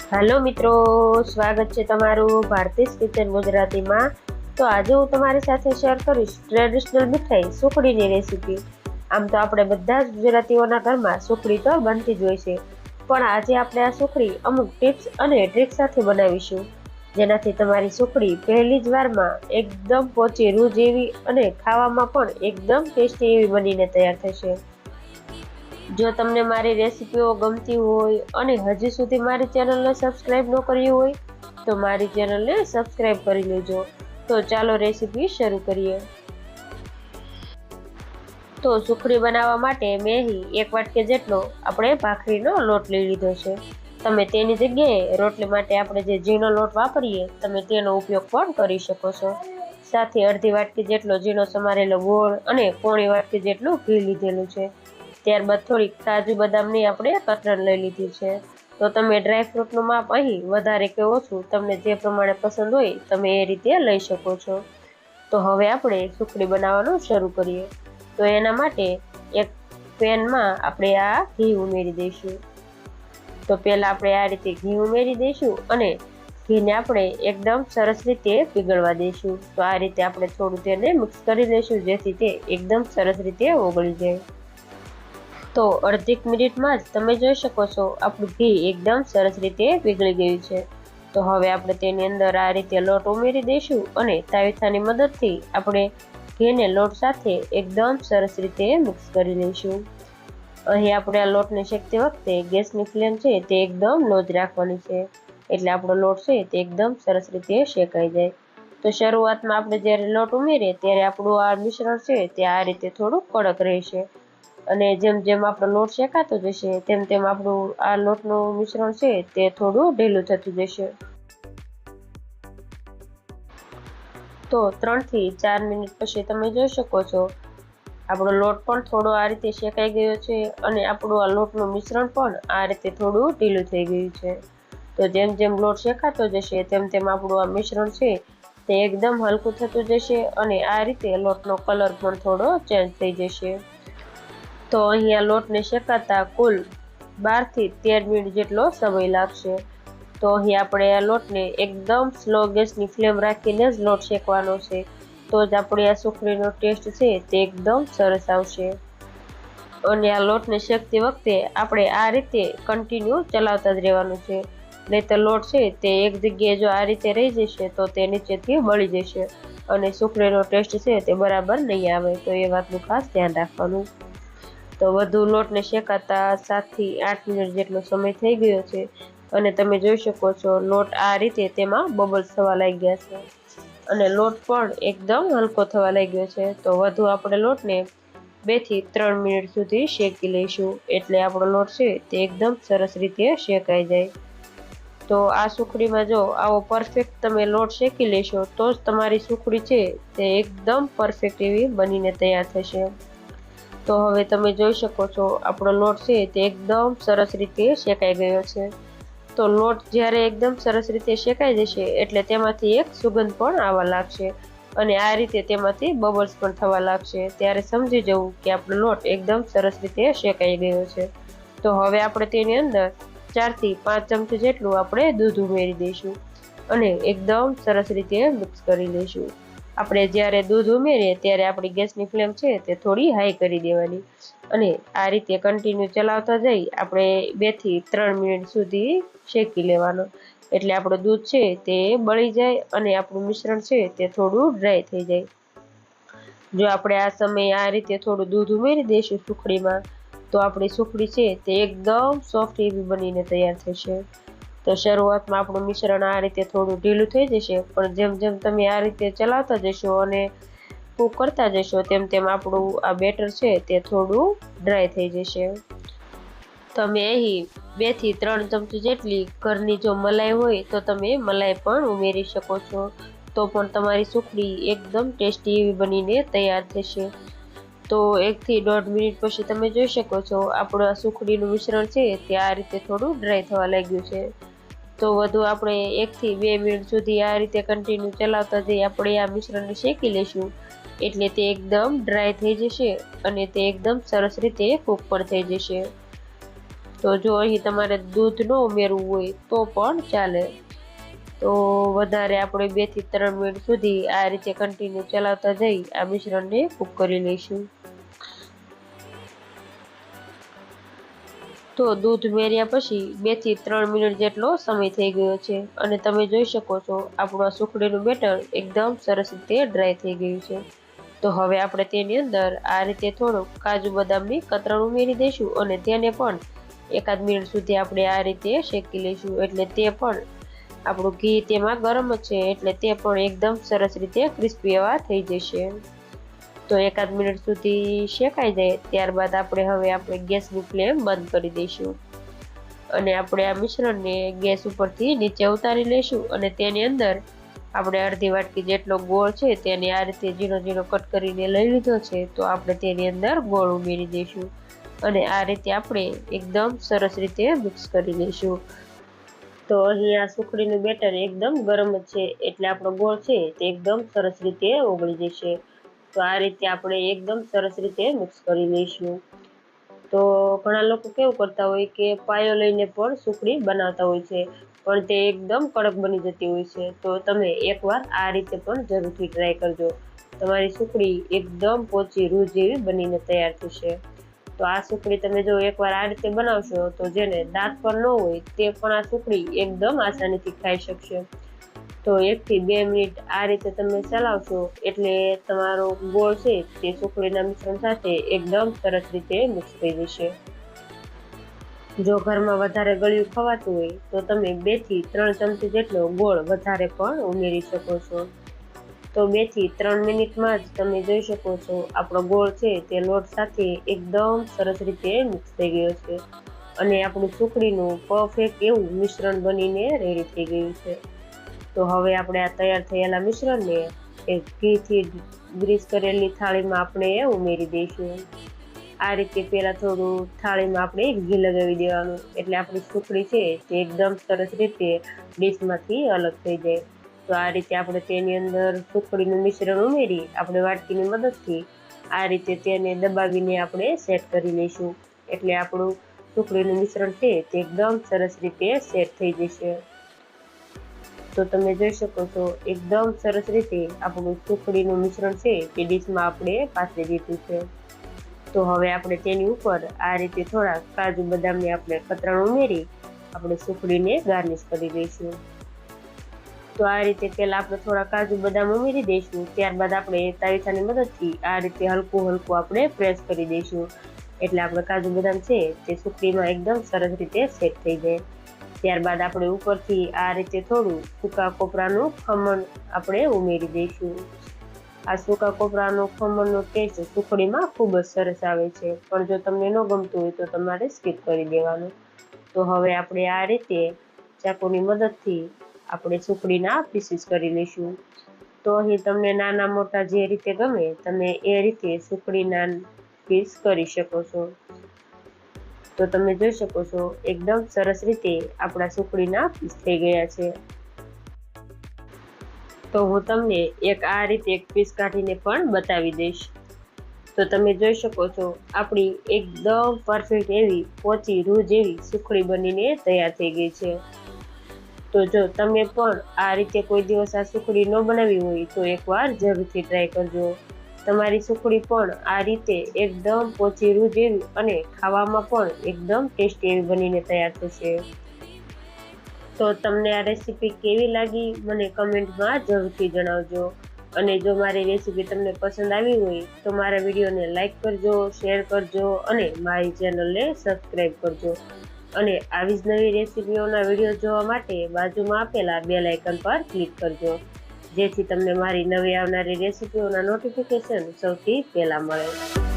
Hello मित्रों, स्वागत है तमारू भारतीय किचन गुजराती में। तो आज हूँ तमारी साथे शेर करीश ट्रेडिशनल मिठाई सुखड़ी ની રેસીપી। આમ તો આપણે બધા જ ગુજરાતીઓના ઘરમાં સુખડી તો બનતી જ હોય છે, પણ આજે આપણે આ સુખડી અમુક ટિપ્સ અને ટ્રિક સાથે બનાવીશું, જેનાથી તમારી સુખડી પહેલી જ વારમાં એકદમ પોચી રૂ જેવી અને ખાવામાં પણ એકદમ ટેસ્ટી એવી બનીને તૈયાર થશે। જો તમને મારી રેસીપીઓ ગમતી હોય અને હજી સુધી મારી ચેનલને સબસ્ક્રાઇબ ન કરી હોય તો મારી ચેનલને સબસ્ક્રાઇબ કરી લેજો। તો ચાલો રેસીપી શરૂ કરીએ। તો સુખડી બનાવવા માટે મેં અહીં 1 વાટકી જેટલો આપણે ભાખરીનો લોટ લઈ લીધો છે। તમે તેની જગ્યાએ રોટલી માટે આપણે જે ઝીણો લોટ વાપરીએ તમે તેનો ઉપયોગ પણ કરી શકો છો। સાથે અડધી વાટકી જેટલો ઝીણો સમારેલો ગોળ અને પોણી વાટકી જેટલું ઘી લીધેલું છે। ત્યારબાદ થોડીક કાજુ બદામની આપણે કતરણ લઈ લીધી છે। તો તમે ડ્રાયફ્રૂટનું માપ અહીં વધારે કે ઓછું તમને જે પ્રમાણે પસંદ હોય તમે એ રીતે લઈ શકો છો। તો હવે આપણે સુખડી બનાવવાનું શરૂ કરીએ। તો એના માટે એક પેનમાં આપણે આ ઘી ઉમેરી દઈશું। તો પહેલાં આપણે આ રીતે ઘી ઉમેરી દઈશું અને ઘીને આપણે એકદમ સરસ રીતે પીગળવા દઈશું। તો આ રીતે આપણે થોડું તેને મિક્સ કરી દઈશું જેથી તે એકદમ સરસ રીતે ઓગળી જાય। તો અડધીક મિનિટમાં જ તમે જોઈ શકો છો આપણું ઘી એકદમ સરસ રીતે પીગળી ગયું છે। તો હવે આપણે તેની અંદર આ રીતે લોટ ઉમેરી દઈશું અને તાવીથાની મદદથી આપણે ઘીને લોટ સાથે એકદમ સરસ રીતે મિક્સ કરી લઈશું। અહીં આપણે આ લોટને શેકતી વખતે ગેસની ફ્લેમ છે તે એકદમ લો જ રાખવાની છે, એટલે આપણો લોટ છે તે એકદમ સરસ રીતે શેકાઈ જાય। તો શરૂઆતમાં આપણે જ્યારે લોટ ઉમેરીએ ત્યારે આપણું આ મિશ્રણ છે તે આ રીતે થોડું કડક રહેશે, અને જેમ જેમ આપણો લોટ શેકાતો જશે તેમ તેમ આપણું આ લોટનું મિશ્રણ છે તે થોડું ઢીલું થતું જશે। તો 3 થી 4 મિનિટ પછી તમે જોઈ શકો છો આપણો લોટ પણ થોડો આ રીતે શેકાઈ ગયો છે અને આપણું આ લોટનું મિશ્રણ પણ આ રીતે થોડું ઢીલું થઈ ગયું છે। તો જેમ જેમ લોટ શેકાતો જશે તેમ તેમ આપણું આ મિશ્રણ છે તે એકદમ હલકું થતું જશે અને આ રીતે લોટનો કલર પણ થોડો ચેન્જ થઈ જશે। તો અહીંયા લોટને શેકાતા કુલ 12 થી 13 મિનિટ જેટલો સમય લાગશે। તો અહીં આપણે આ લોટને એકદમ સ્લો ગેસની ફ્લેમ રાખીને જ લોટ શેકવાનો છે, તો જ આપણી આ સુખડીનો ટેસ્ટ છે તે એકદમ સરસ આવશે। અને આ લોટને શેકતી વખતે આપણે આ રીતે કન્ટિન્યુ ચલાવતા જ રહેવાનું છે, નહીં તો લોટ છે તે એક જગ્યાએ જો આ રીતે રહી જશે તો તે નીચેથી બળી જશે અને સુખડીનો ટેસ્ટ છે તે બરાબર નહીં આવે। તો એ વાતનું ખાસ ધ્યાન રાખવાનું। તો વધુ લોટને શેકાતા 7 થી 8 મિનિટ જેટલો સમય થઈ ગયો છે અને તમે જોઈ શકો છો લોટ આ રીતે તેમાં બબલ્સ થવા લાગ્યા છે અને લોટ પણ એકદમ હલકો થવા લાગ્યો છે। તો વધુ આપણે લોટને 2 થી 3 મિનિટ સુધી શેકી લઈશું, એટલે આપણો લોટ છે તે એકદમ સરસ રીતે શેકાઈ જાય। તો આ સુખડીમાં જો આવો પરફેક્ટ તમે લોટ શેકી લેશો તો જ તમારી સુખડી છે તે એકદમ પરફેક્ટ એવી બનીને તૈયાર થશે। તો હવે તમે જોઈ શકો છો આપણો લોટ છે તે એકદમ સરસ રીતે શેકાઈ ગયો છે। તો લોટ જ્યારે એકદમ સરસ રીતે શેકાઈ જશે એટલે તેમાંથી એક સુગંધ પણ આવવા લાગશે અને આ રીતે તેમાંથી બબલ્સ પણ થવા લાગશે, ત્યારે સમજી જવું કે આપણો લોટ એકદમ સરસ રીતે શેકાઈ ગયો છે। તો હવે આપણે તેની અંદર 4 થી 5 ચમચી જેટલું આપણે દૂધ ઉમેરી દઈશું અને એકદમ સરસ રીતે મિક્સ કરી લઈશું। આપણે જ્યારે દૂધ ઉમેરીએ ત્યારે આપણી ગેસની ફ્લેમ છે તે થોડી હાઈ કરી દેવાની અને આ રીતે કન્ટિન્યુ ચલાવતા જઈ આપણે 2 થી 3 મિનિટ સુધી શેકી લેવાનો, એટલે આપણું દૂધ છે તે બળી જાય અને આપણું મિશ્રણ છે તે થોડું ડ્રાય થઈ જાય। જો આપણે આ સમયે આ રીતે થોડું દૂધ ઉમેરી દઈશું સુખડીમાં તો આપણી સુખડી છે તે એકદમ સોફ્ટ એવી બનીને તૈયાર થશે। તો શરૂઆતમાં આપણું મિશ્રણ આ રીતે થોડું ઢીલું થઈ જશે, પણ જેમ જેમ તમે આ રીતે ચલાવતા જશો અને કૂક કરતા જશો તેમ તેમ આપણું આ બેટર છે તે થોડું ડ્રાય થઈ જશે। તમે અહીં 2 થી 3 ચમચી જેટલી ઘરની જો મલાઈ હોય તો તમે મલાઈ પણ ઉમેરી શકો છો, તો પણ તમારી સુખડી એકદમ ટેસ્ટી એવી બનીને તૈયાર થશે। તો 1 થી 1.5 મિનિટ પછી તમે જોઈ શકો છો આપણું આ સુખડીનું મિશ્રણ છે તે આ રીતે થોડું ડ્રાય થવા લાગ્યું છે। તો વધુ આપણે 1 થી 2 મિનિટ સુધી આ રીતે કન્ટિન્યુ ચલાવતા જઈ આપણે આ મિશ્રણને શેકી લઈશું, એટલે તે એકદમ ડ્રાય થઈ જશે અને તે એકદમ સરસ રીતે કૂક પણ થઈ જશે। તો જો અહીં તમારે દૂધ ન ઉમેરવું હોય તો પણ ચાલે. તો વધારે આપણે 2 થી 3 મિનિટ સુધી આ રીતે કન્ટિન્યુ ચલાવતા જઈ આ મિશ્રણને કૂક કરી લઈશું. તો દૂધ ઉમેર્યા પછી 2 થી 3 મિનિટ જેટલો સમય થઈ ગયો છે અને તમે જોઈ શકો છો આપણું આ સુખડીનું બેટર એકદમ સરસ રીતે ડ્રાય થઈ ગયું છે. તો હવે આપણે તેની અંદર આ રીતે થોડુંક કાજુ બદામની કતરણ ઉમેરી દઈશું અને તેને પણ 1 મિનિટ સુધી આપણે આ રીતે શેકી લઈશું. એટલે તે પણ આપણું ઘી તેમાં ગરમ જ છે એટલે તે પણ એકદમ સરસ રીતે ક્રિસ્પી એવા થઈ જશે. તો 1 મિનિટ સુધી શેકાઈ જાય ત્યારબાદ આપણે ગેસની ફ્લેમ બંધ કરી દઈશું અને આપણે આ મિશ્રણને ગેસ ઉપરથી નીચે ઉતારી લઈશું અને તેની અંદર આપણે અડધી વાટકી જેટલો ગોળ છે તેને આ રીતે ઝીણો ઝીણો કટ કરીને લઈ લીધો છે. તો આપણે તેની અંદર ગોળ ઉમેરી દઈશું અને આ રીતે આપણે એકદમ સરસ રીતે મિક્સ કરી લઈશું. તો અહીં આ સુખડીનું બેટર એકદમ ગરમ જ છે એટલે આપણો ગોળ છે તે એકદમ સરસ રીતે ઓગળી જશે. તો આ રીતે આપણે એકદમ સરસ રીતે મિક્સ કરી લઈશું. તો ઘણા લોકો કેવું કરતા હોય કે પાયો લઈને પણ સુખડી બનાવતા હોય છે પણ તે એકદમ કડક બની જતી હોય છે. તો તમે એકવાર આ રીતે પણ જરૂરથી ટ્રાય કરજો. તમારી સુખડી એકદમ પોચી રૂ જેવી બનીને તૈયાર થશે. તો આ સુખડી તમે જો એકવાર આ રીતે બનાવશો તો જેને દાંત પણ ન હોય તે પણ આ સુખડી એકદમ આસાનીથી ખાઈ શકશે. તો 1 થી 2 મિનિટ આ રીતે તમે ચલાવશો એટલે તમારો ગોળ છે તે સુખડીના મિશ્રણ સાથે એકદમ સરસ રીતે મિક્સ થઈ જશે. જો ઘરમાં વધારે ગળ્યું ખવાતું હોય તો તમે 2 થી 3 ચમચી જેટલો ગોળ વધારે પણ ઉમેરી શકો છો. તો 2 થી 3 મિનિટમાં જ તમે જોઈ શકો છો આપણો ગોળ છે તે લોટ સાથે એકદમ સરસ રીતે મિક્સ થઈ ગયો છે અને આપણું સુખડીનું પરફેક્ટ એવું મિશ્રણ બનીને રેડી થઈ ગયું છે. તો હવે આપણે આ તૈયાર થયેલા મિશ્રણને એક ઘીથી ગ્રીસ કરેલી થાળીમાં આપણે ઉમેરી દઈશું. આ રીતે પહેલાં થોડું થાળીમાં આપણે ઘી લગાવી દેવાનું એટલે આપણી સુખડી છે તે એકદમ સરસ રીતે ડીશમાંથી અલગ થઈ જાય. તો આ રીતે આપણે તેની અંદર સુખડીનું મિશ્રણ ઉમેરી આપણે વાટકીની મદદથી આ રીતે તેને દબાવીને આપણે સેટ કરી લઈશું એટલે આપણું સુખડીનું મિશ્રણ છે તે એકદમ સરસ રીતે સેટ થઈ જશે. તો તમે જોઈ શકો છો એકદમ સરસ રીતે આપણું સુખડીનું મિશ્રણ છે તે ડીશમાં આપણે પાથરી દીધું છે. તો હવે આપણે તેની ઉપર આ રીતે થોડા કાજુ બદામને આપણે કતરણ ઉમેરી આપણે સુખડીને ગાર્નિશ કરી દઈશું. તો આ રીતે પહેલાં આપણે થોડા કાજુ બદામ ઉમેરી દઈશું ત્યારબાદ આપણે તાવીથાની મદદથી આ રીતે હલકું હલકું આપણે પ્રેસ કરી દઈશું એટલે આપણે કાજુ બદામ છે તે સુખડીમાં એકદમ સરસ રીતે સેટ થઈ જાય. ત્યારબાદ આપણે ઉપરથી આ રીતે થોડું સૂકા કોપરાનું ખમણ આપણે ઉમેરી દઈશું. આ સૂકા કોપરાનો ખમણનો ટેસ્ટ સુખડીમાં ખૂબ જ સરસ આવે છે પણ જો તમને ન ગમતું હોય તો તમારે સ્કીપ કરી દેવાનું. તો હવે આપણે આ રીતે ચાકુની મદદથી આપણે સુખડીના પીસીસ કરી લઈશું. તો અહીં તમને નાના મોટા જે રીતે ગમે તમે એ રીતે સુખડીના પીસ કરી શકો છો. તો તમે જોઈ શકો છો એકદમ સરસ રીતે આપણા સુખડીના પીસ થઈ ગયા છે. તો હું તમને આ રીતે એક પીસ કાઢીને પણ બતાવી દઈશ. તો તમે જોઈ શકો છો આપણી એકદમ પરફેક્ટ એવી પોચી રૂ જેવી સુખડી બનીને તૈયાર થઈ ગઈ છે. તો જો તમે પણ આ રીતે કોઈ દિવસ આ સુખડી ન બનાવી હોય તો એકવાર જરૂરથી ટ્રાય કરજો. તમારી સુખડી પણ આ રીતે એકદમ પોચી રૂ જેવી અને ખાવામાં પણ એકદમ ટેસ્ટી એવી બનીને તૈયાર થશે. તો તમને આ રેસીપી કેવી લાગી મને કમેન્ટમાં જરૂરથી જણાવજો અને જો મારી રેસીપી તમને પસંદ આવી હોય તો મારા વિડીયોને લાઈક કરજો, શેર કરજો અને મારી ચેનલને સબસ્ક્રાઈબ કરજો અને આવી જ નવી રેસીપીઓના વિડીયો જોવા માટે બાજુમાં આપેલા બેલ આઇકન પર ક્લિક કરજો જેથી તમને મારી નવી આવનારી રેસીપીઓના નોટિફિકેશન સૌથી પહેલાં મળે.